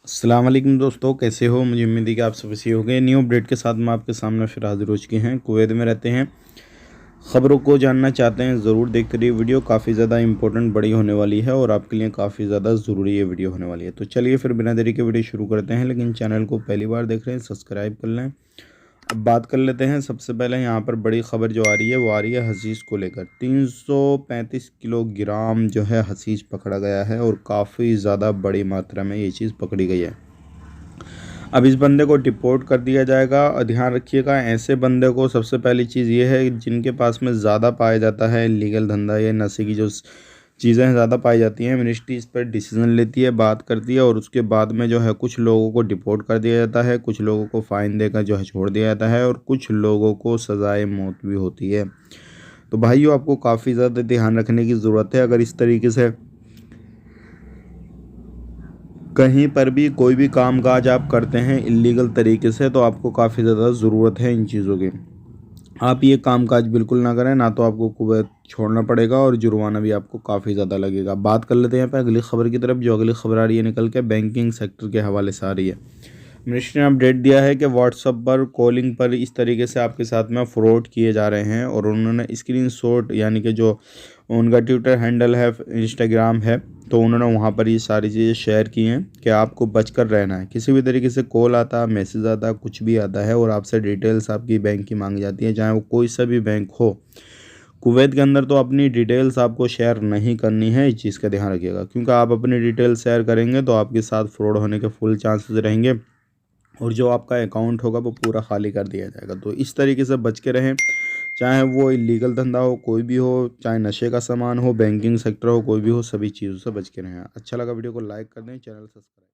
अस्सलाम वालेकुम दोस्तों, कैसे हो? मुझे उम्मीद है कि आप सब अच्छे होंगे। न्यू अपडेट के साथ मैं आपके सामने फिर हाजिर हो चुके हैं। कुवैत में रहते हैं, ख़बरों को जानना चाहते हैं, ज़रूर देखते रहिए। वीडियो काफ़ी ज़्यादा इंपॉर्टेंट बड़ी होने वाली है और आपके लिए काफ़ी ज़्यादा ज़रूरी ये वीडियो होने वाली है। तो चलिए फिर बिना देरी के वीडियो शुरू करते हैं। लेकिन चैनल को पहली बार देख रहे हैं, सब्सक्राइब कर लें। अब बात कर लेते हैं। सबसे पहले यहाँ पर बड़ी ख़बर जो आ रही है वो आ रही है हशीश को लेकर। 335 किलोग्राम जो है हशीश पकड़ा गया है और काफ़ी ज़्यादा बड़ी मात्रा में ये चीज़ पकड़ी गई है। अब इस बंदे को डिपोर्ट कर दिया जाएगा। और ध्यान रखिएगा, ऐसे बंदे को सबसे पहली चीज़ ये है जिनके पास में ज़्यादा पाया जाता है लीगल धंधा या नशे की जो चीज़ें ज़्यादा पाई जाती हैं, मिनिस्ट्री इस पर डिसीजन लेती है, बात करती है और उसके बाद में जो है कुछ लोगों को डिपोर्ट कर दिया जाता है, कुछ लोगों को फ़ाइन देकर जो है छोड़ दिया जाता है और कुछ लोगों को सज़ाए मौत भी होती है। तो भाइयों, आपको काफ़ी ज़्यादा ध्यान रखने की ज़रूरत है। अगर इस तरीके से कहीं पर भी कोई भी कामकाज आप करते हैं इलीगल तरीके से, तो आपको काफ़ी ज़्यादा ज़रूरत है इन चीज़ों की। आप ये कामकाज बिल्कुल ना करें, ना तो आपको कुवैत छोड़ना पड़ेगा और जुर्माना भी आपको काफ़ी ज़्यादा लगेगा। बात कर लेते हैं यहाँ पे अगली खबर की तरफ। जो अगली खबर आ रही है निकल के बैंकिंग सेक्टर के हवाले से आ रही है। मिनिस्ट्री ने अपडेट दिया है कि व्हाट्सएप पर कॉलिंग पर इस तरीके से आपके साथ में फ्रॉड किए जा रहे हैं और उन्होंने स्क्रीनशॉट, यानी कि जो उनका ट्विटर हैंडल है, इंस्टाग्राम है, तो उन्होंने वहाँ पर ये सारी चीज़ें शेयर की हैं कि आपको बचकर रहना है। किसी भी तरीके से कॉल आता, मैसेज आता, कुछ भी आता है और आपसे डिटेल्स आपकी बैंक की मांगी जाती है, चाहे वो कोई सा भी बैंक हो। कुवैत के अंदर तो अपनी डिटेल्स आपको शेयर नहीं करनी है, इस चीज़ का ध्यान रखिएगा, क्योंकि आप अपनी डिटेल्स शेयर करेंगे तो आपके साथ फ्रॉड होने के फुल चांसेस रहेंगे और जो आपका अकाउंट होगा वो पूरा खाली कर दिया जाएगा। तो इस तरीके से बच के रहें, चाहे वो इलीगल धंधा हो, कोई भी हो, चाहे नशे का सामान हो, बैंकिंग सेक्टर हो, कोई भी हो, सभी चीज़ों से बच के रहें। अच्छा लगा वीडियो को लाइक कर दें, चैनल सब्सक्राइब।